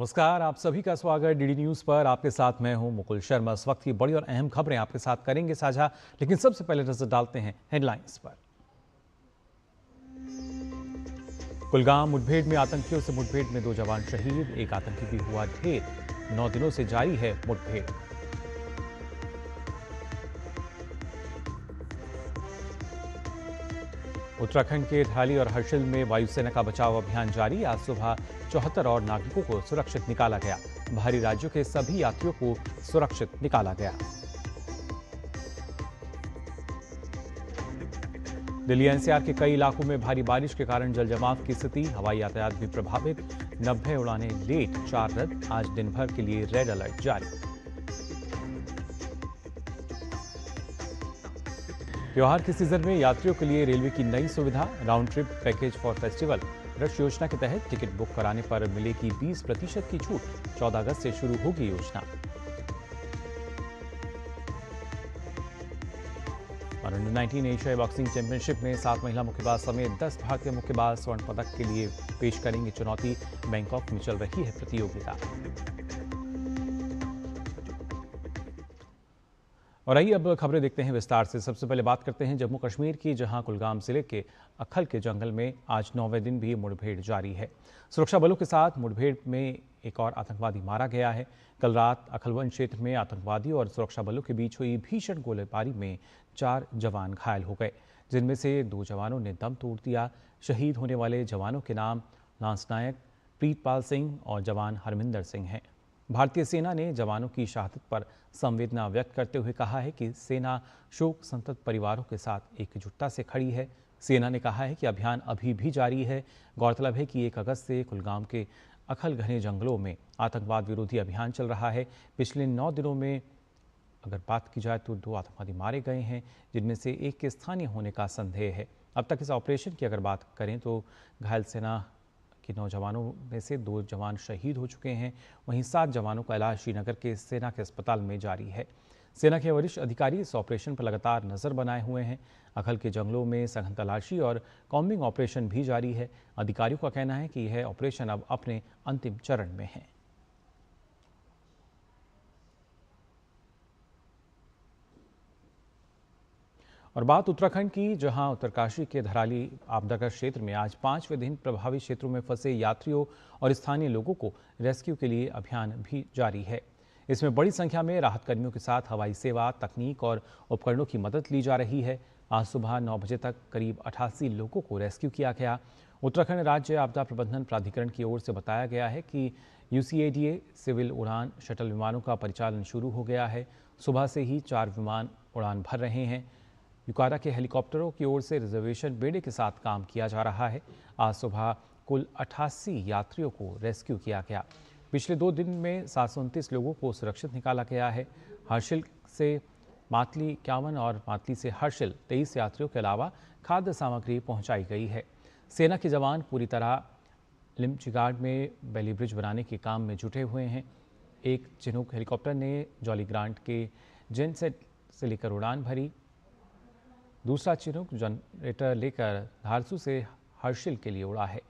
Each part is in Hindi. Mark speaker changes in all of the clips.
Speaker 1: नमस्कार, आप सभी का स्वागत डीडी न्यूज पर। आपके साथ मैं हूं मुकुल शर्मा। इस वक्त की बड़ी और अहम खबरें आपके साथ करेंगे साझा, लेकिन सबसे पहले नजर डालते हैं हेडलाइंस पर। कुलगाम मुठभेड़ में आतंकियों से मुठभेड़ में 2 जवान शहीद, एक आतंकी भी हुआ ढेर। 9 दिनों से जारी है मुठभेड़। उत्तराखंड के धाली और हर्षिल में वायुसेना का बचाव अभियान जारी। आज सुबह 74 और नागरिकों को सुरक्षित निकाला गया। बाहरी राज्यों के सभी यात्रियों को सुरक्षित निकाला गया। दिल्ली एनसीआर के कई इलाकों में भारी बारिश के कारण जलजमाव की स्थिति। हवाई यातायात भी प्रभावित। 90 उड़ानें लेट, 4 रद्द। आज दिन भर के लिए रेड अलर्ट जारी। त्योहार के सीजन में यात्रियों के लिए रेलवे की नई सुविधा, round trip package for festival rush योजना के तहत टिकट बुक कराने पर मिलेगी 20% की छूट। 14 अगस्त से शुरू होगी योजना। और अंडर 19 एशियाई बॉक्सिंग चैंपियनशिप में 7 महिला मुक्केबाज समेत 10 भारतीय मुक्केबाज स्वर्ण पदक के लिए पेश करेंगे चुनौती। बैंकॉक में चल रही है प्रतियोगिता। और आइए अब खबरें देखते हैं विस्तार से। सबसे पहले बात करते हैं जम्मू कश्मीर की, जहां कुलगाम जिले के अखल के जंगल में आज 9वें दिन भी मुठभेड़ जारी है। सुरक्षा बलों के साथ मुठभेड़ में एक और आतंकवादी मारा गया है। कल रात अखलवन क्षेत्र में आतंकवादी और सुरक्षा बलों के बीच हुई भीषण गोलीबारी में 4 जवान घायल हो गए, जिनमें से 2 जवानों ने दम तोड़ दिया। शहीद होने वाले जवानों के नाम लांस नायक प्रीतपाल सिंह और जवान हरमिंदर सिंह हैं। भारतीय सेना ने जवानों की शहादत पर संवेदना व्यक्त करते हुए कहा है कि सेना शोक संतप्त परिवारों के साथ एकजुटता से खड़ी है। सेना ने कहा है कि अभियान अभी भी जारी है। गौरतलब है कि 1 अगस्त से कुलगाम के अखल घने जंगलों में आतंकवाद विरोधी अभियान चल रहा है। पिछले 9 दिनों में अगर बात की जाए तो 2 आतंकवादी मारे गए हैं, जिनमें से एक के स्थानीय होने का संदेह है। अब तक इस ऑपरेशन की अगर बात करें तो घायल सेना के 9 जवानों में से 2 जवान शहीद हो चुके हैं। वहीं 7 जवानों का इलाज श्रीनगर के सेना के अस्पताल में जारी है। सेना के वरिष्ठ अधिकारी इस ऑपरेशन पर लगातार नजर बनाए हुए हैं। अखल के जंगलों में सघन तलाशी और कॉम्बिंग ऑपरेशन भी जारी है। अधिकारियों का कहना है कि यह ऑपरेशन अब अपने अंतिम चरण में है। और बात उत्तराखंड की, जहां उत्तरकाशी के धराली आपदाग्रस्त क्षेत्र में आज 5वें दिन प्रभावित क्षेत्रों में फंसे यात्रियों और स्थानीय लोगों को रेस्क्यू के लिए अभियान भी जारी है। इसमें बड़ी संख्या में राहत कर्मियों के साथ हवाई सेवा, तकनीक और उपकरणों की मदद ली जा रही है। आज सुबह 9 बजे तक करीब 88 लोगों को रेस्क्यू किया गया। उत्तराखंड राज्य आपदा प्रबंधन प्राधिकरण की ओर से बताया गया है कि UCADA सिविल उड़ान शटल विमानों का परिचालन शुरू हो गया है। सुबह से ही 4 विमान उड़ान भर रहे हैं। यूकाडा के हेलीकॉप्टरों की ओर से रिजर्वेशन बेड़े के साथ काम किया जा रहा है। आज सुबह कुल 88 यात्रियों को रेस्क्यू किया गया। पिछले 2 दिन में 729 लोगों को सुरक्षित निकाला गया है। हर्षिल से मातली 51 और मातली से हर्षिल 23 यात्रियों के अलावा खाद्य सामग्री पहुंचाई गई है। सेना के जवान पूरी तरह लिमचिगार्ड में बैली ब्रिज बनाने के काम में जुटे हुए हैं। एक चिनूक हेलीकॉप्टर ने जॉलीग्रांट के जेनसेट से लेकर उड़ान भरी। दूसरा चिनूक जनरेटर लेकर धारसू से हर्षिल के लिए उड़ा है।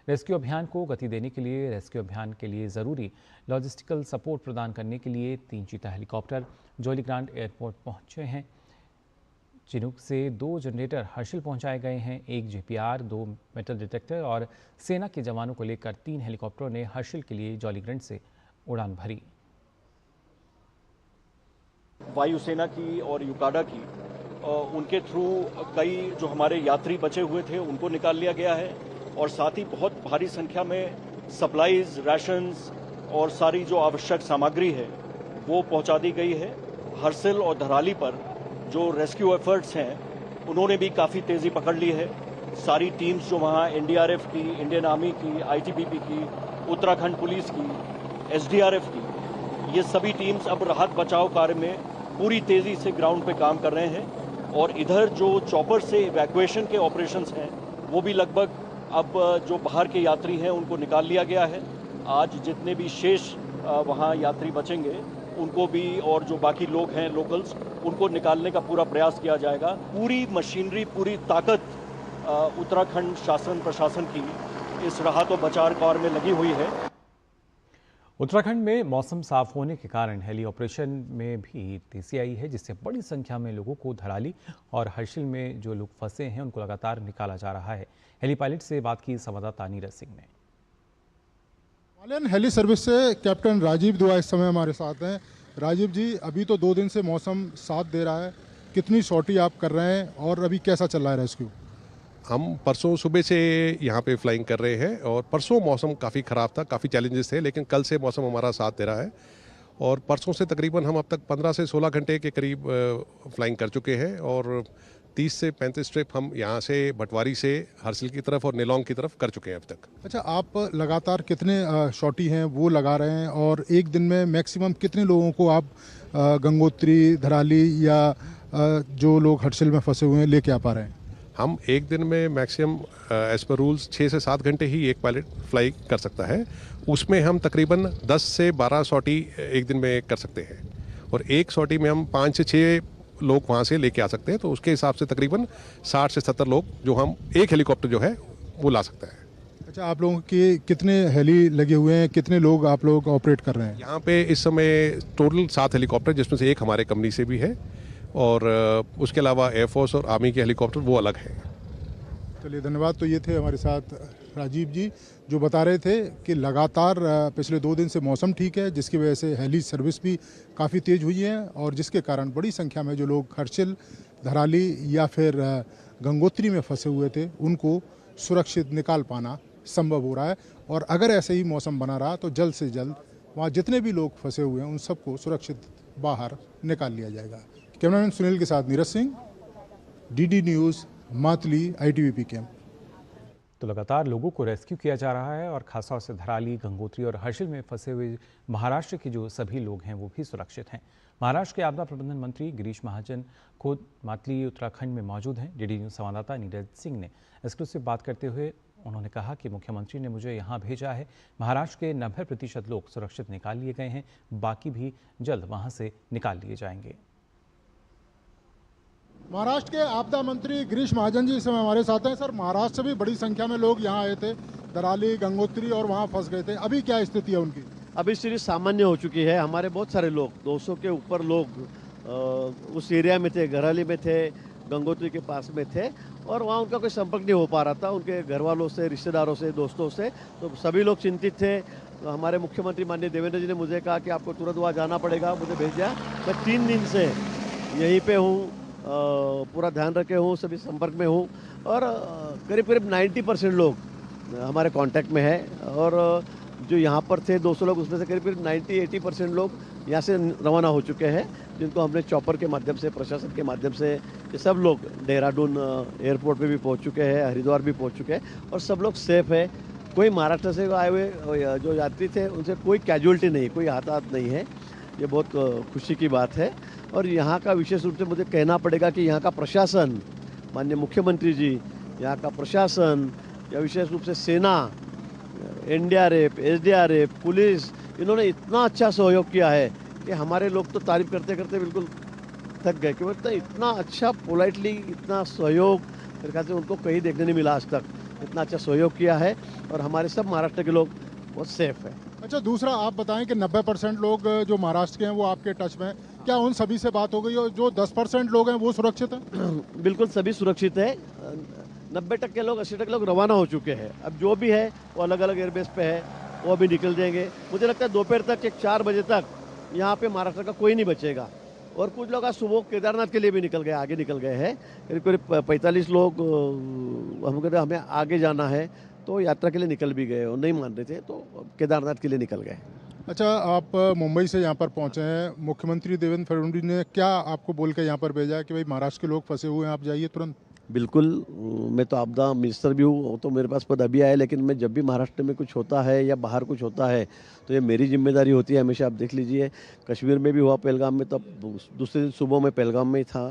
Speaker 1: रेस्क्यू अभियान को गति देने के लिए रेस्क्यू अभियान के लिए ज़रूरी लॉजिस्टिकल सपोर्ट प्रदान करने के लिए 3 चीता हेलीकॉप्टर जॉलीग्रांट एयरपोर्ट पहुंचे हैं। चिनूक से 2 जनरेटर हर्षिल पहुंचाए गए हैं। 1 GPR, 2 मेटल डिटेक्टर और सेना के जवानों को लेकर 3 हेलीकॉप्टरों ने हर्षिल के लिए जॉलीग्रांट से उड़ान भरी।
Speaker 2: वायुसेना की और यूकाडा की उनके थ्रू कई जो हमारे यात्री बचे हुए थे उनको निकाल लिया गया है और साथ ही बहुत भारी संख्या में सप्लाईज, राशंस और सारी जो आवश्यक सामग्री है वो पहुंचा दी गई है। हर्षिल और धराली पर जो रेस्क्यू एफर्ट्स हैं उन्होंने भी काफ़ी तेज़ी पकड़ ली है। सारी टीम्स जो वहाँ NDRF की, इंडियन आर्मी की, ITBP की, उत्तराखंड पुलिस की, SDRF की, ये सभी टीम्स अब राहत बचाव कार्य में पूरी तेज़ी से ग्राउंड पे काम कर रहे हैं। और इधर जो चॉपर से इवैक्यूएशन के ऑपरेशंस हैं वो भी लगभग अब जो बाहर के यात्री हैं उनको निकाल लिया गया है। आज जितने भी शेष वहाँ यात्री बचेंगे उनको भी और जो बाकी लोग हैं लोकल्स उनको निकालने का पूरा प्रयास किया जाएगा। पूरी मशीनरी, पूरी ताकत उत्तराखंड शासन प्रशासन की इस राहत और बचाव कार्य में लगी हुई है।
Speaker 1: उत्तराखंड में मौसम साफ होने के कारण हेली ऑपरेशन में भी तेजी आई है, जिससे बड़ी संख्या में लोगों को धराली और हर्षिल में जो लोग फंसे हैं उनको लगातार निकाला जा रहा है। हेली पायलट से बात की संवाददाता नीरज सिंह ने।
Speaker 3: हिमालयन हेली सर्विस से कैप्टन राजीव दुआ इस समय हमारे साथ हैं। राजीव जी, अभी तो 2 दिन से मौसम साथ दे रहा है, कितनी सॉर्टी आप कर रहे हैं और अभी कैसा चल रहा है रेस्क्यू?
Speaker 4: हम परसों सुबह से यहाँ पे फ्लाइंग कर रहे हैं और परसों मौसम काफ़ी ख़राब था, काफ़ी चैलेंजेस थे, लेकिन कल से मौसम हमारा साथ दे रहा है और परसों से तकरीबन हम अब तक 15 से 16 घंटे के करीब फ्लाइंग कर चुके हैं और 30 से 35 ट्रिप हम यहाँ से भटवारी से हर्सिल की तरफ और नेलोंग की तरफ कर चुके हैं अब तक।
Speaker 3: अच्छा, आप लगातार कितने शॉटी हैं वो लगा रहे हैं और एक दिन में मैक्सिमम कितने लोगों को आप गंगोत्री, धराली या जो लोग हर्सिल में फंसे हुए हैं लेके आ पा रहे हैं?
Speaker 4: हम एक दिन में मैक्सिमम एज पर रूल्स 6 से 7 घंटे ही एक पायलट फ्लाई कर सकता है। उसमें हम तकरीबन 10 से 12 सॉटी एक दिन में कर सकते हैं और एक सॉटी में हम 5 से 6 लोग वहाँ से लेके आ सकते हैं। तो उसके हिसाब से तकरीबन 60 से 70 लोग जो हम एक हेलीकॉप्टर जो है वो ला सकता है।
Speaker 3: अच्छा, आप लोगों के कितने हेली लगे हुए हैं, कितने लोग आप लोग ऑपरेट कर रहे हैं?
Speaker 4: यहाँ पे इस समय टोटल 7 हेलीकॉप्टर, जिसमें से एक हमारे कंपनी से भी है और उसके अलावा एयरफोर्स और आर्मी के हेलीकॉप्टर वो अलग हैं।
Speaker 3: चलिए, धन्यवाद। तो ये थे हमारे साथ राजीव जी, जो बता रहे थे कि लगातार पिछले 2 दिन से मौसम ठीक है, जिसकी वजह से हेली सर्विस भी काफ़ी तेज़ हुई है और जिसके कारण बड़ी संख्या में जो लोग हर्सिल, धराली या फिर गंगोत्री में फंसे हुए थे उनको सुरक्षित निकाल पाना संभव हो रहा है। और अगर ऐसे ही मौसम बना रहा तो जल्द से जल्द वहाँ जितने भी लोग फंसे हुए हैं उन सबको सुरक्षित बाहर निकाल लिया जाएगा। कैमरामैन सुनील के साथ Neeraj Singh, DD news, Matali, ITBP camp.
Speaker 1: तो लगातार लोगों को रेस्क्यू किया जा रहा है और खासतौर से धराली, गंगोत्री और हर्षिल में फंसे हुए महाराष्ट्र के जो सभी लोग हैं वो भी सुरक्षित हैं। महाराष्ट्र के आपदा प्रबंधन मंत्री गिरीश महाजन खुद मातली उत्तराखंड में मौजूद हैं। डीडी न्यूज़ संवाददाता नीरज सिंह ने एक्सक्लूसिव बात करते हुए उन्होंने कहा कि मुख्यमंत्री ने मुझे यहाँ भेजा है। महाराष्ट्र के 90% लोग सुरक्षित निकाल लिए गए हैं, बाकी भी जल्द वहाँ से निकाल लिए जाएंगे।
Speaker 3: महाराष्ट्र के आपदा मंत्री गिरीश महाजन जी इस समय हमारे साथ हैं। सर, महाराष्ट्र से भी बड़ी संख्या में लोग यहाँ आए थे, धराली, गंगोत्री और वहाँ फंस गए थे, अभी क्या स्थिति है उनकी?
Speaker 5: अभी स्थिति सामान्य हो चुकी है। हमारे बहुत सारे लोग, 200 के ऊपर लोग उस एरिया में थे, धराली में थे, गंगोत्री के पास में थे और वहाँ उनका कोई संपर्क नहीं हो पा रहा था उनके घर वालों से, रिश्तेदारों से, दोस्तों से। तो सभी लोग चिंतित थे। तो हमारे मुख्यमंत्री माननीय देवेंद्र जी ने मुझे कहा कि आपको तुरंत वहाँ जाना पड़ेगा, मुझे भेजा। मैं 3 दिन से यहीं पे हूँ, पूरा ध्यान रखे हूँ, सभी संपर्क में हूँ और करीब करीब 90% लोग हमारे कांटेक्ट में है और जो यहाँ पर थे 200 लोग, उसमें से करीब करीब 90-80% लोग यहाँ से रवाना हो चुके हैं, जिनको हमने चॉपर के माध्यम से, प्रशासन के माध्यम से, ये सब लोग देहरादून एयरपोर्ट पे भी पहुँच चुके हैं, हरिद्वार भी पहुँच चुके हैं और सब लोग सेफ है। कोई महाराष्ट्र से आए हुए जो यात्री थे उनसे कोई कैजुअलिटी नहीं, कोई हताहत नहीं है। ये बहुत खुशी की बात है और यहाँ का विशेष रूप से मुझे कहना पड़ेगा कि यहाँ का प्रशासन, माननीय मुख्यमंत्री जी, यहाँ का प्रशासन या विशेष रूप से सेना, NDRF, SDRF, पुलिस, इन्होंने इतना अच्छा सहयोग किया है कि हमारे लोग तो तारीफ करते करते बिल्कुल थक गए कि मतलब इतना अच्छा पोलाइटली, इतना सहयोग मेरे ख्याल से उनको कहीं देखने नहीं मिला आज तक। इतना अच्छा सहयोग किया है और हमारे सब महाराष्ट्र के लोग बहुत सेफ है।
Speaker 3: अच्छा, दूसरा आप बताएं कि 90% लोग जो महाराष्ट्र के हैं वो आपके टच में हैं, क्या उन सभी से बात हो गई और जो 10% लोग हैं वो सुरक्षित हैं?
Speaker 5: बिल्कुल सभी सुरक्षित है। 90% लोग, 80% लोग रवाना हो चुके हैं। अब जो भी है वो अलग अलग एयरबेस पे है, वो अभी निकल जाएंगे। मुझे लगता है दोपहर तक, 4 बजे तक यहाँ पे महाराष्ट्र का कोई नहीं बचेगा। और कुछ लोग आज सुबह केदारनाथ के लिए भी निकल गए, आगे निकल गए हैं। करीब करीब 45 लोग हम कहते हमें आगे जाना है तो यात्रा के लिए निकल भी गए और नहीं मान रहे थे तो केदारनाथ के लिए निकल गए।
Speaker 3: अच्छा, आप मुंबई से यहाँ पर पहुँचे हैं, मुख्यमंत्री देवेंद्र फडणवीस ने क्या आपको बोल के यहाँ पर भेजा है कि भाई महाराष्ट्र के लोग फंसे हुए हैं, आप जाइए तुरंत?
Speaker 5: बिल्कुल, मैं तो आपदा मिनिस्टर भी हूँ, तो मेरे पास पद अभी आया, लेकिन मैं जब भी महाराष्ट्र में कुछ होता है या बाहर कुछ होता है तो ये मेरी जिम्मेदारी होती है हमेशा। आप देख लीजिए, कश्मीर में भी हुआ, पहलगाम में, तब दूसरे दिन सुबह में पहलगाम में था,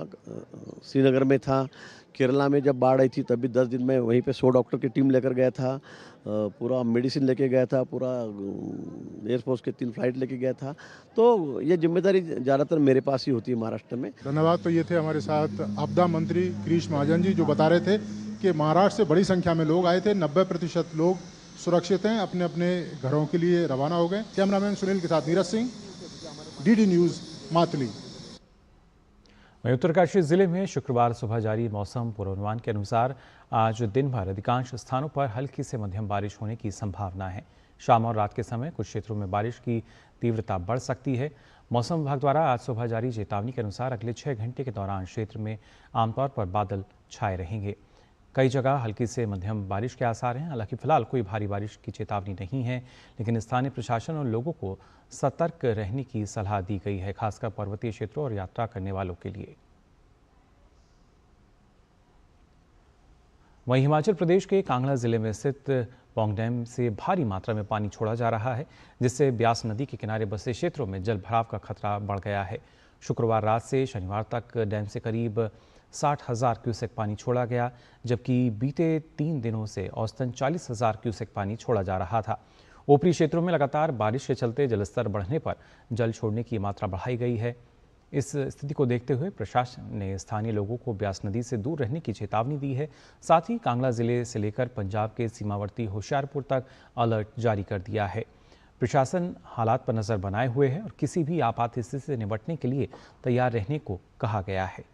Speaker 5: श्रीनगर में था, केरला में जब बाढ़ आई थी तब भी 10 दिन में वहीं पे 100 डॉक्टर की टीम लेकर गया था, पूरा मेडिसिन लेके गया था, पूरा एयरफोर्स के 3 फ्लाइट लेके गया था। तो ये जिम्मेदारी ज़्यादातर मेरे पास ही होती है महाराष्ट्र में।
Speaker 3: धन्यवाद। तो ये थे हमारे साथ आपदा मंत्री गिरीश महाजन जी, जो बता रहे थे कि महाराष्ट्र से बड़ी संख्या में लोग आए थे, 90% लोग सुरक्षित हैं, अपने अपने घरों के लिए रवाना हो गए। कैमरामैन सुनील के साथ नीरज सिंह, डीडी न्यूज़, मातली।
Speaker 1: वहीं उत्तरकाशी जिले में शुक्रवार सुबह जारी मौसम पूर्वानुमान के अनुसार आज दिन भर अधिकांश स्थानों पर हल्की से मध्यम बारिश होने की संभावना है। शाम और रात के समय कुछ क्षेत्रों में बारिश की तीव्रता बढ़ सकती है। मौसम विभाग द्वारा आज सुबह जारी चेतावनी के अनुसार अगले 6 घंटे के दौरान क्षेत्र में आमतौर पर बादल छाए रहेंगे। कई जगह हल्की से मध्यम बारिश के आसार हैं। हालांकि फिलहाल कोई भारी बारिश की चेतावनी नहीं है, लेकिन स्थानीय प्रशासन और लोगों को सतर्क रहने की सलाह दी गई है, खासकर पर्वतीय क्षेत्रों और यात्रा करने वालों के लिए। वहीं हिमाचल प्रदेश के कांगड़ा जिले में स्थित पौंग डैम से भारी मात्रा में पानी छोड़ा जा रहा है, जिससे ब्यास नदी के किनारे बसे क्षेत्रों में जल भराव का खतरा बढ़ गया है। शुक्रवार रात से शनिवार तक डैम से करीब 60,000 क्यूसेक पानी छोड़ा गया, जबकि बीते 3 दिनों से औसतन 40,000 क्यूसेक पानी छोड़ा जा रहा था। ऊपरी क्षेत्रों में लगातार बारिश के चलते जलस्तर बढ़ने पर जल छोड़ने की मात्रा बढ़ाई गई है। इस स्थिति को देखते हुए प्रशासन ने स्थानीय लोगों को ब्यास नदी से दूर रहने की चेतावनी दी है। साथ ही कांगड़ा जिले से लेकर पंजाब के सीमावर्ती होशियारपुर तक अलर्ट जारी कर दिया है। प्रशासन हालात पर नजर बनाए हुए है और किसी भी आपात स्थिति से निपटने के लिए तैयार रहने को कहा गया है।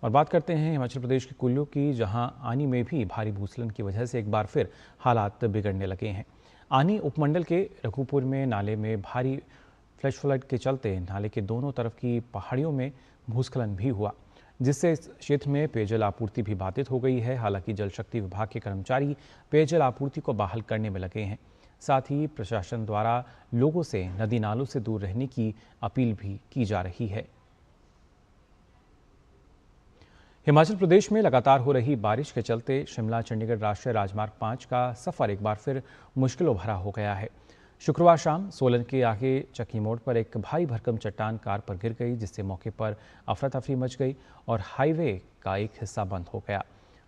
Speaker 1: और बात करते हैं हिमाचल प्रदेश के कुल्लू की, जहां आनी में भी भारी भूस्खलन की वजह से एक बार फिर हालात बिगड़ने लगे हैं। आनी उपमंडल के रघुपुर में नाले में भारी फ्लैश फ्लड के चलते नाले के दोनों तरफ की पहाड़ियों में भूस्खलन भी हुआ, जिससे इस क्षेत्र में पेयजल आपूर्ति भी बाधित हो गई है। हालांकि जल शक्ति विभाग के कर्मचारी पेयजल आपूर्ति को बहाल करने में लगे हैं। साथ ही प्रशासन द्वारा लोगों से नदी नालों से दूर रहने की अपील भी की जा रही है। हिमाचल प्रदेश में लगातार हो रही बारिश के चलते शिमला चंडीगढ़ राष्ट्रीय राजमार्ग 5 का सफर एक बार फिर मुश्किलों भरा हो गया है। शुक्रवार शाम सोलन के आगे चक्की मोड़ पर एक भारी भरकम चट्टान कार पर गिर गई, जिससे मौके पर अफरा तफरी मच गई और हाईवे का एक हिस्सा बंद हो गया।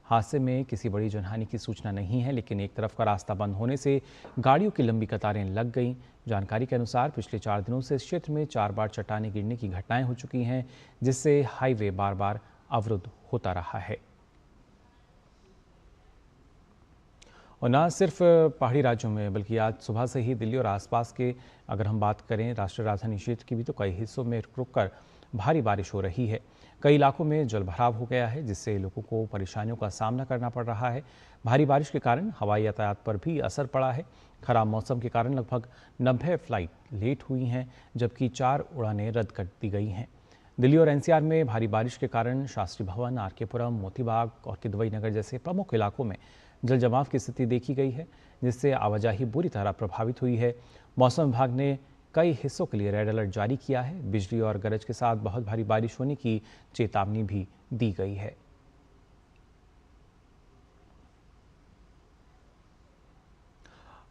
Speaker 1: हादसे में किसी बड़ी जनहानि की सूचना नहीं है, लेकिन एक तरफ का रास्ता बंद होने से गाड़ियों की लंबी कतारें लग गईं। जानकारी के अनुसार पिछले 4 दिनों से इस क्षेत्र में 4 बार चट्टानें गिरने की घटनाएं हो चुकी हैं, जिससे हाईवे बार बार अवरुद्ध होता रहा है। और न सिर्फ पहाड़ी राज्यों में, बल्कि आज सुबह से ही दिल्ली और आसपास के अगर हम बात करें राष्ट्रीय राजधानी क्षेत्र की भी, तो कई हिस्सों में रुक रुक कर भारी बारिश हो रही है। कई इलाकों में जलभराव हो गया है, जिससे लोगों को परेशानियों का सामना करना पड़ रहा है। भारी बारिश के कारण हवाई यातायात पर भी असर पड़ा है। खराब मौसम के कारण लगभग 90 फ्लाइट लेट हुई हैं, जबकि 4 उड़ानें रद्द कर दी गई हैं। दिल्ली और एनसीआर में भारी बारिश के कारण शास्त्री भवन, आरके पुरम, मोतीबाग और किदवई नगर जैसे प्रमुख इलाकों में जल जमाव की स्थिति देखी गई है, जिससे आवाजाही बुरी तरह प्रभावित हुई है। मौसम विभाग ने कई हिस्सों के लिए रेड अलर्ट जारी किया है। बिजली और गरज के साथ बहुत भारी बारिश होने की चेतावनी भी दी गई है।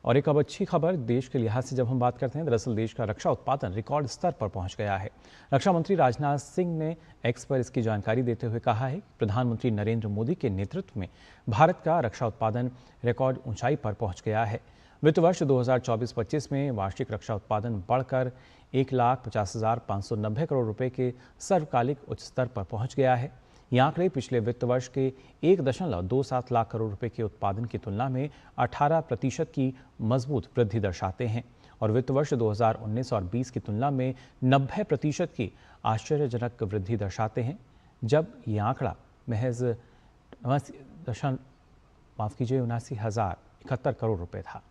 Speaker 1: और एक अब अच्छी खबर देश के लिहाज से जब हम बात करते हैं, दरअसल देश का रक्षा उत्पादन रिकॉर्ड स्तर पर पहुंच गया है। रक्षा मंत्री राजनाथ सिंह ने एक्स पर इसकी जानकारी देते हुए कहा है कि प्रधानमंत्री नरेंद्र मोदी के नेतृत्व में भारत का रक्षा उत्पादन रिकॉर्ड ऊंचाई पर पहुंच गया है। वित्त वर्ष 2024-25 में वार्षिक रक्षा उत्पादन बढ़कर 1,50,590 करोड़ रुपए के सर्वकालिक उच्च स्तर पर पहुंच गया है। ये आंकड़े पिछले वित्त वर्ष के 1.27 लाख करोड़ रुपए के उत्पादन की तुलना में 18% की मजबूत वृद्धि दर्शाते हैं और वित्त वर्ष 2019 और 20 की तुलना में 90% की आश्चर्यजनक वृद्धि दर्शाते हैं, जब ये आंकड़ा महज 79,071 करोड़ रुपए था।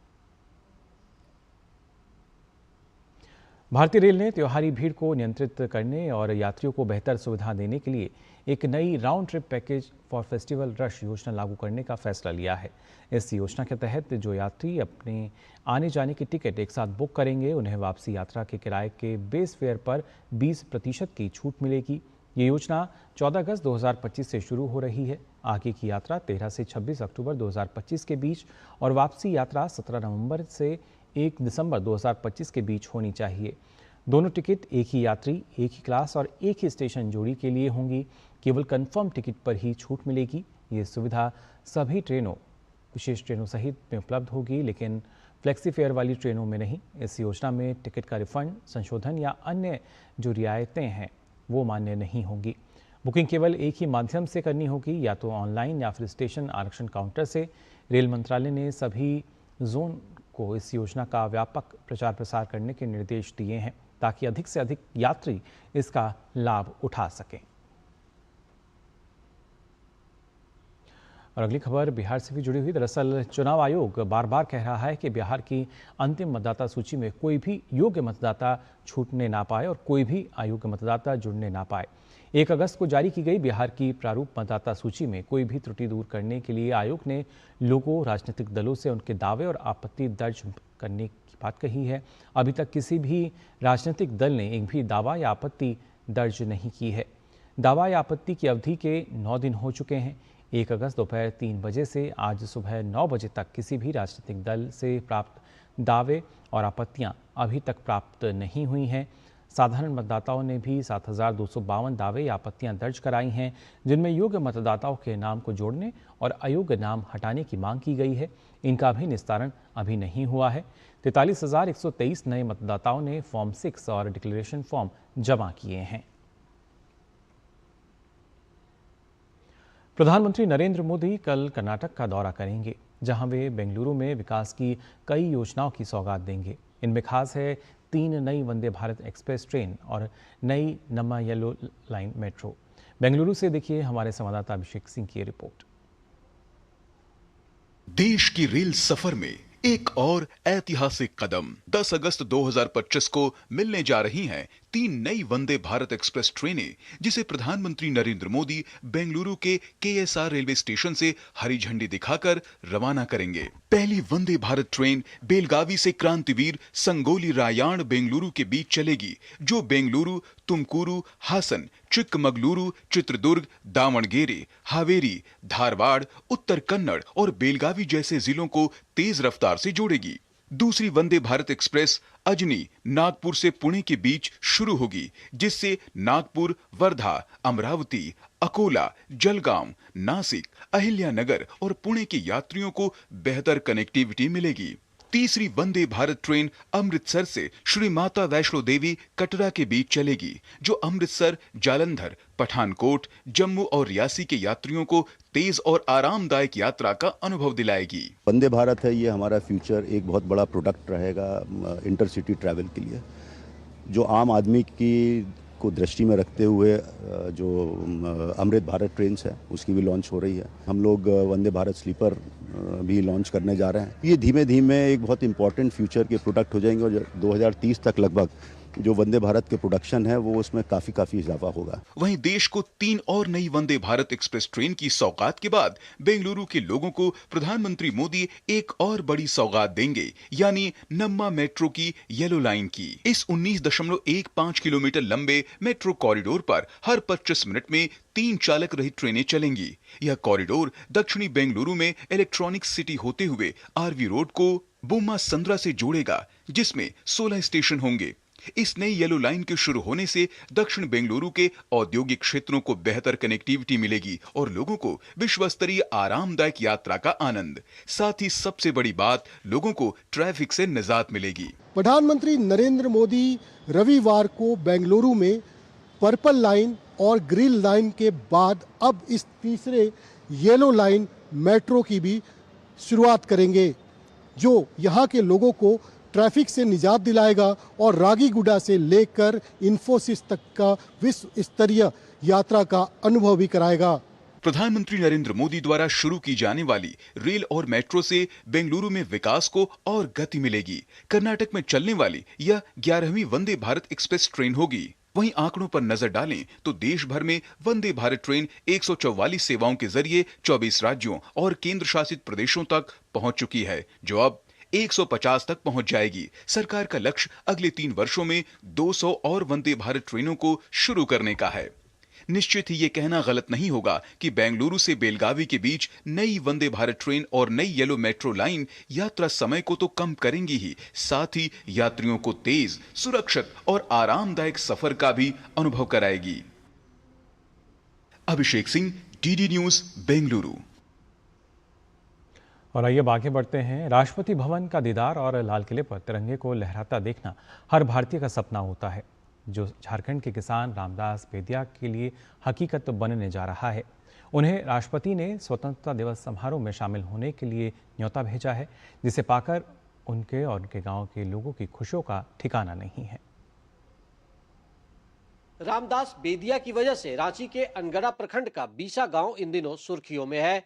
Speaker 1: भारतीय रेल ने त्योहारी भीड़ को नियंत्रित करने और यात्रियों को बेहतर सुविधा देने के लिए एक नई round trip package for festival rush योजना लागू करने का फैसला लिया है। इस योजना के तहत जो यात्री अपने आने जाने की टिकट एक साथ बुक करेंगे, उन्हें वापसी यात्रा के किराए के बेस फेयर पर 20% की छूट मिलेगी। ये योजना 14 अगस्त 2025 से शुरू हो रही है। आगे की यात्रा 13 से 26 अक्टूबर 2025 के बीच और वापसी यात्रा 17 नवंबर से 1 दिसंबर 2025 के बीच होनी चाहिए। दोनों टिकट एक ही यात्री, एक ही क्लास और एक ही स्टेशन जोड़ी के लिए होंगी। केवल कंफर्म टिकट पर ही छूट मिलेगी। ये सुविधा सभी ट्रेनों, विशेष ट्रेनों सहित में उपलब्ध होगी, लेकिन फ्लेक्सी फेयर वाली ट्रेनों में नहीं। इस योजना में टिकट का रिफंड, संशोधन या अन्य जो रियायतें हैं वो मान्य नहीं होंगी। बुकिंग केवल एक ही माध्यम से करनी होगी, या तो ऑनलाइन या फिर स्टेशन आरक्षण काउंटर से। रेल मंत्रालय ने सभी जोन को इस योजना का व्यापक प्रचार प्रसार करने के निर्देश दिए हैं ताकि अधिक से अधिक यात्री इसका लाभ उठा सकें। और अगली खबर बिहार से भी जुड़ी हुई। दरअसल चुनाव आयोग बार बार कह रहा है कि बिहार की अंतिम मतदाता सूची में कोई भी योग्य मतदाता छूटने ना पाए और कोई भी अयोग्य मतदाता जुड़ने ना पाए। 1 अगस्त को जारी की गई बिहार की प्रारूप मतदाता सूची में कोई भी त्रुटि दूर करने के लिए आयोग ने लोगों, राजनीतिक दलों से उनके दावे और आपत्ति दर्ज करने की बात कही है। अभी तक किसी भी राजनीतिक दल ने एक भी दावा या आपत्ति दर्ज नहीं की है। दावा या आपत्ति की अवधि के 9 दिन हो चुके हैं। 1 अगस्त दोपहर 3 बजे से आज सुबह 9 बजे तक किसी भी राजनीतिक दल से प्राप्त दावे और आपत्तियां अभी तक प्राप्त नहीं हुई हैं। साधारण मतदाताओं ने भी 7,252 दावे या आपत्तियां दर्ज कराई हैं, जिनमें योग्य मतदाताओं के नाम को जोड़ने और अयोग्य नाम हटाने की मांग की गई है। इनका भी निस्तारण अभी नहीं हुआ है। 43,123 नए मतदाताओं ने फॉर्म 6 और डिक्लेरेशन फॉर्म जमा किए हैं। प्रधानमंत्री नरेंद्र मोदी कल कर्नाटक का दौरा करेंगे, जहां वे बेंगलुरु में विकास की कई योजनाओं की सौगात देंगे। इनमें खास है 3 नई वंदे भारत एक्सप्रेस ट्रेन और नई नम्मा येलो लाइन मेट्रो। बेंगलुरु से देखिए हमारे संवाददाता अभिषेक सिंह की रिपोर्ट।
Speaker 6: देश की रेल सफर में एक और ऐतिहासिक कदम। 10 अगस्त 2025 को मिलने जा रही हैं 3 नई वंदे भारत एक्सप्रेस ट्रेनें, जिसे प्रधानमंत्री नरेंद्र मोदी बेंगलुरु के केएसआर रेलवे स्टेशन से हरी झंडी दिखाकर रवाना करेंगे। पहली वंदे भारत ट्रेन बेलगावी से क्रांतिवीर संगोली रायण बेंगलुरु के बीच चलेगी, जो बेंगलुरु, तुमकुरू, हासन, चिक्कमगलुरु, चित्रदुर्ग, दावणगेरे, हावेरी, धारवाड़, उत्तर कन्नड़ और बेलगावी जैसे जिलों को तेज रफ्तार से जोड़ेगी। दूसरी वंदे भारत एक्सप्रेस अजनी, नागपुर से पुणे के बीच शुरू होगी, जिससे नागपुर, वर्धा, अमरावती, अकोला, जलगांव, नासिक, अहिल्यानगर और पुणे के यात्रियों को बेहतर कनेक्टिविटी मिलेगी। तीसरी वंदे भारत ट्रेन अमृतसर से श्री माता वैष्णो देवी कटरा के बीच चलेगी, जो अमृतसर, जालंधर, पठानकोट, जम्मू और रियासी के यात्रियों को तेज और आरामदायक यात्रा का अनुभव दिलाएगी।
Speaker 7: वंदे भारत है, ये हमारा फ्यूचर एक बहुत बड़ा प्रोडक्ट रहेगा इंटरसिटी ट्रैवल के लिए, जो आम आदमी की को दृष्टि में रखते हुए जो अमृत भारत ट्रेन्स है उसकी भी लॉन्च हो रही है। हम लोग वंदे भारत स्लीपर भी लॉन्च करने जा रहे हैं। ये धीमे धीमे एक बहुत इंपॉर्टेंट फ्यूचर के प्रोडक्ट हो जाएंगे और 2030 तक लगभग जो वंदे भारत के प्रोडक्शन है वो उसमें काफी इजाफा होगा।
Speaker 6: वहीं देश को 3 और नई वंदे भारत एक्सप्रेस ट्रेन की सौगात के बाद बेंगलुरु के लोगों को प्रधानमंत्री मोदी एक और बड़ी सौगात देंगे, यानी नम्मा मेट्रो की येलो लाइन की। इस 19.15 किलोमीटर लंबे मेट्रो कॉरिडोर पर हर 25 मिनट में 3 चालक रहित ट्रेनें चलेंगी। यह कॉरिडोर दक्षिणी बेंगलुरु में इलेक्ट्रॉनिक सिटी होते हुए आरवी रोड को बोम्मा संद्रा से जोड़ेगा, जिसमें 16 स्टेशन होंगे। इस नई येलो लाइन के शुरू होने से दक्षिण बेंगलुरु के औद्योगिक क्षेत्रों को बेहतर कनेक्टिविटी मिलेगी और लोगों को विश्व स्तरीय आरामदायक यात्रा का आनंद। साथ ही सबसे बड़ी बात, लोगों को ट्रैफिक से निजात मिलेगी।
Speaker 8: प्रधानमंत्री नरेंद्र मोदी रविवार को बेंगलुरु में पर्पल लाइन और ग्रीन लाइन के बाद अब इस तीसरे येलो लाइन मेट्रो की भी शुरुआत करेंगे, जो यहाँ के लोगों को ट्रैफिक से निजात दिलाएगा और रागीगुडा से लेकर इन्फोसिस तक का विश्व स्तरीय यात्रा का अनुभव भी कराएगा।
Speaker 6: प्रधानमंत्री नरेंद्र मोदी द्वारा शुरू की जाने वाली रेल और मेट्रो से बेंगलुरु में विकास को और गति मिलेगी। कर्नाटक में चलने वाली यह 11वीं वंदे भारत एक्सप्रेस ट्रेन होगी। वहीं आंकड़ों पर नजर डालें तो देश भर में वंदे भारत ट्रेन 144 सेवाओं के जरिए 24 राज्यों और केंद्र शासित प्रदेशों तक पहुंच चुकी है, जो अब 150 तक पहुंच जाएगी। सरकार का लक्ष्य अगले 3 वर्षों में 200 और वंदे भारत ट्रेनों को शुरू करने का है। निश्चित ही ये कहना गलत नहीं होगा कि बेंगलुरु से बेलगावी के बीच नई वंदे भारत ट्रेन और नई येलो मेट्रो लाइन यात्रा समय को तो कम करेंगी ही, साथ ही यात्रियों को तेज, सुरक्षित और आरामदायक सफर का भी अनुभव कराएगी। Abhishek Singh, DD news, Bengaluru.
Speaker 1: और आइए अब आगे बढ़ते हैं। राष्ट्रपति भवन का दीदार और लाल किले पर तिरंगे को लहराता देखना हर भारतीय का सपना होता है। जो झारखंड के किसान रामदास बेदिया के लिए हकीकत बनने जा रहा है। उन्हें राष्ट्रपति ने स्वतंत्रता दिवस समारोह में शामिल होने के लिए न्योता भेजा है, जिसे पाकर उनके और उनके गांव के लोगों की खुशियों का ठिकाना नहीं है।
Speaker 9: रामदास बेदिया की वजह से रांची के अनगढ़ा प्रखंड का बीसा गांव इन दिनों सुर्खियों में है।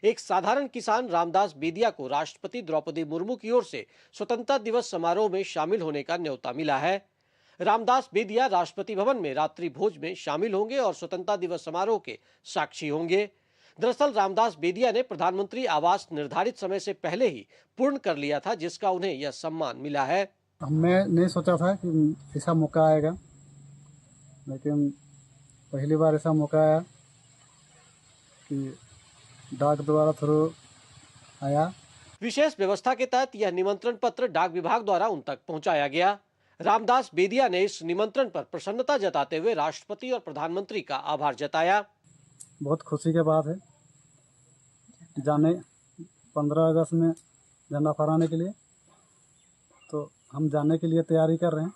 Speaker 9: एक साधारण किसान रामदास बेदिया को राष्ट्रपति द्रौपदी मुर्मू की ओर से स्वतंत्रता दिवस समारोह में शामिल होने का न्योता मिला है। रामदास बेदिया राष्ट्रपति भवन में रात्रि भोज में शामिल होंगे और स्वतंत्रता दिवस समारोह के साक्षी होंगे। दरअसल रामदास बेदिया ने प्रधानमंत्री आवास निर्धारित समय से पहले ही पूर्ण कर लिया था, जिसका उन्हें यह सम्मान मिला है।
Speaker 10: मैं नहीं सोचा था कि ऐसा मौका आएगा, लेकिन पहली बार ऐसा मौका आया कि डाक द्वारा थ्रू आया।
Speaker 9: विशेष व्यवस्था के तहत यह निमंत्रण पत्र डाक विभाग द्वारा उन तक पहुंचाया गया। रामदास बेदिया ने इस निमंत्रण पर प्रसन्नता जताते हुए राष्ट्रपति और प्रधानमंत्री का आभार जताया।
Speaker 10: बहुत खुशी के बात है जाने 15 अगस्त में झंडा फहराने के लिए, तो हम जाने के लिए तैयारी कर रहे हैं।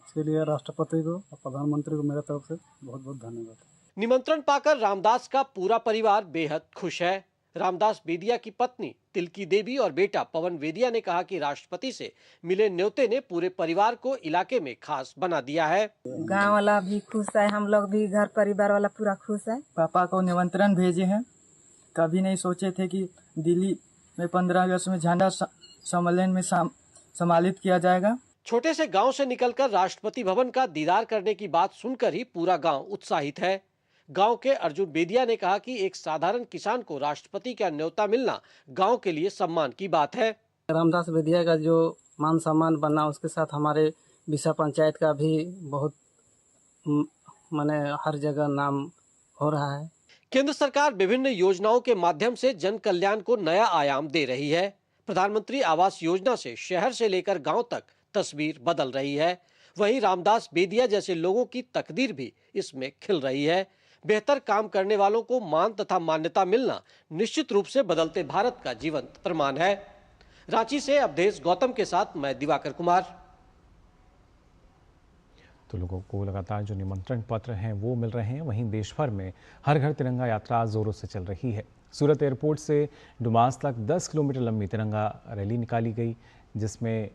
Speaker 10: इसके लिए राष्ट्रपति को और प्रधानमंत्री को मेरे तरफ से बहुत बहुत धन्यवाद।
Speaker 9: निमंत्रण पाकर रामदास का पूरा परिवार बेहद खुश है। रामदास बेदिया की पत्नी तिलकी देवी और बेटा पवन बेदिया ने कहा कि राष्ट्रपति से मिले न्योते ने पूरे परिवार को इलाके में खास बना दिया है।
Speaker 11: गांव वाला भी खुश है, हम लोग भी घर परिवार वाला पूरा खुश है।
Speaker 12: पापा को निमंत्रण भेजे हैं। कभी नहीं सोचे थे कि दिल्ली में 15 अगस्त में झंडा सम्मेलन में सम्मानित किया जाएगा।
Speaker 9: छोटे से गांव से निकलकर राष्ट्रपति भवन का दीदार करने की बात सुनकर ही पूरा गांव उत्साहित है। गांव के अर्जुन बेदिया ने कहा कि एक साधारण किसान को राष्ट्रपति का न्योता मिलना गांव के लिए सम्मान की बात है।
Speaker 12: रामदास बेदिया का जो मान सम्मान बना, उसके साथ हमारे बीसा पंचायत का भी बहुत माने हर जगह नाम हो रहा है।
Speaker 9: केंद्र सरकार विभिन्न योजनाओं के माध्यम से जन कल्याण को नया आयाम दे रही है। प्रधानमंत्री आवास योजना से शहर से लेकर गांव तक तस्वीर बदल रही है। वहीं रामदास बेदिया जैसे लोगों की तकदीर भी इसमें खिल रही है। बेहतर काम करने वालों को मान तथा मान्यता मिलना निश्चित रूप से बदलते भारत का जीवंत प्रमाण है। रांची से अवधेश गौतम के साथ मैं दिवाकर कुमार।
Speaker 1: तो लोगों को लगातार जो निमंत्रण पत्र हैं वो मिल रहे हैं। वहीं देश भर में हर घर तिरंगा यात्रा जोरों से चल रही है। सूरत एयरपोर्ट से डुमास तक 10 किलोमीटर लंबी तिरंगा रैली निकाली गई, जिसमें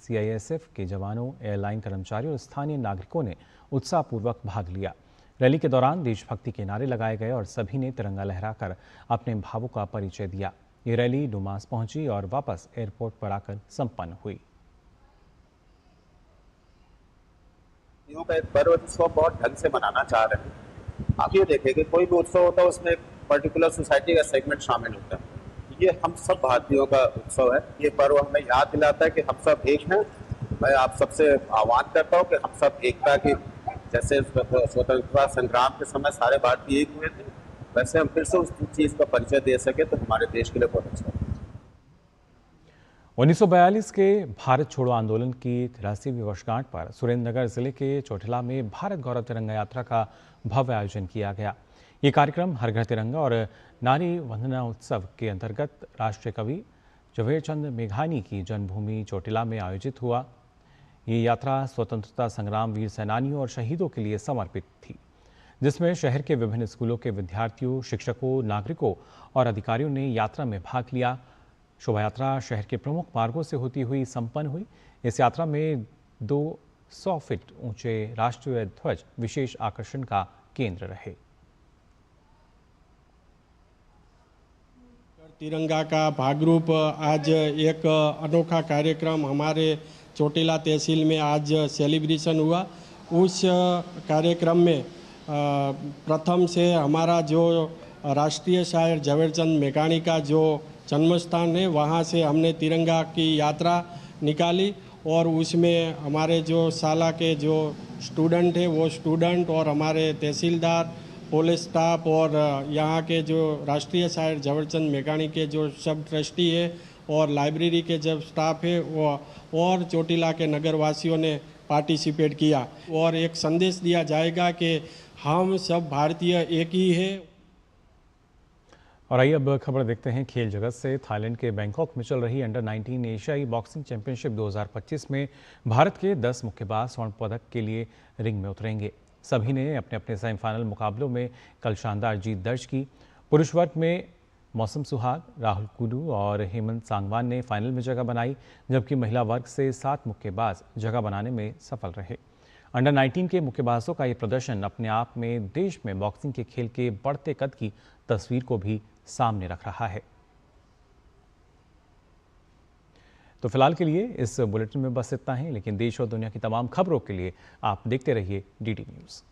Speaker 1: CISF के जवानों, एयरलाइन कर्मचारियों और स्थानीय नागरिकों ने उत्साहपूर्वक भाग लिया। रैली के दौरान देशभक्ति के नारे लगाए गए और सभी ने तिरंगा लहराकर अपने भावों का परिचय दिया। ये रैली डुमास पहुंची और वापस एयरपोर्ट पर आकर संपन्न हुई।
Speaker 13: का एक पर्व उत्सव बहुत ढंग से मनाना चाह रहे हैं। आप ये देखें कि कोई भी उत्सव होता है उसमें एक पर्टिकुलर सोसाइटी का सेगमेंट शामिल होता है। ये हम सब भारतीयों का उत्सव है। ये पर्व हमें याद दिलाता है कि हम सब एक हैं। मैं आप सबसे आह्वान करता हूँ कि हम सब एकता की, जैसे स्वतंत्रता संग्राम के समय सारे भारतीय एक हुए थे, वैसे हम फिर से उस चीज का परिचय दे सके तो हमारे देश के लिए बहुत अच्छा है।
Speaker 1: 1942 के भारत छोड़ो आंदोलन की 83वीं वर्षगांठ पर सुरेंद्रनगर जिले के चोटिला में भारत गौरव तिरंगा यात्रा का भव्य आयोजन किया गया। ये कार्यक्रम हर घर तिरंगा और नारी वंदना उत्सव के अंतर्गत राष्ट्रीय कवि झवेरचंद मेघानी की जन्मभूमि चोटिला में आयोजित हुआ। ये यात्रा स्वतंत्रता संग्राम वीर सेनानियों और शहीदों के लिए समर्पित थी, जिसमें शहर के विभिन्न स्कूलों के विद्यार्थियों, शिक्षकों, नागरिकों और अधिकारियों ने यात्रा में भाग लिया। शोभा यात्रा शहर के प्रमुख मार्गों से होती हुई संपन्न हुई। इस यात्रा में 200 फीट ऊंचे राष्ट्रीय ध्वज विशेष आकर्षण का केंद्र रहे।
Speaker 14: तिरंगा का भागरूप आज एक अनोखा कार्यक्रम हमारे चोटिला तहसील में आज सेलिब्रेशन हुआ। उस कार्यक्रम में प्रथम से हमारा जो राष्ट्रीय शायर झवेरचंद मेघानी का जो जन्म स्थान है, वहाँ से हमने तिरंगा की यात्रा निकाली और उसमें हमारे जो शाला के जो स्टूडेंट है वो स्टूडेंट और हमारे तहसीलदार, पुलिस स्टाफ और यहाँ के जो राष्ट्रीय शायर झवेरचंद मेघानी के जो सब ट्रस्टी है और लाइब्रेरी के जब स्टाफ है वो और चोटिला के नगरवासियों ने पार्टिसिपेट किया और एक संदेश दिया जाएगा कि हम सब भारतीय एक ही है।
Speaker 1: और आइए अब खबर देखते हैं खेल जगत से। थाईलैंड के बैंकॉक में चल रही अंडर 19 एशियाई बॉक्सिंग चैंपियनशिप 2025 में भारत के 10 मुक्केबाज स्वर्ण पदक के लिए रिंग में उतरेंगे। सभी ने अपने अपने सेमीफाइनल मुकाबलों में कल शानदार जीत दर्ज की। पुरुष वर्ग में मौसम सुहाग, राहुल कुडू और हेमंत सांगवान ने फाइनल में जगह बनाई, जबकि महिला वर्ग से 7 मुक्केबाज जगह बनाने में सफल रहे। अंडर 19 के मुक्केबाजों का ये प्रदर्शन अपने आप में देश में बॉक्सिंग के खेल के बढ़ते कद की तस्वीर को भी सामने रख रहा है। तो फिलहाल के लिए इस बुलेटिन में बस इतना ही, लेकिन देश और दुनिया की तमाम खबरों के लिए आप देखते रहिए DD न्यूज़।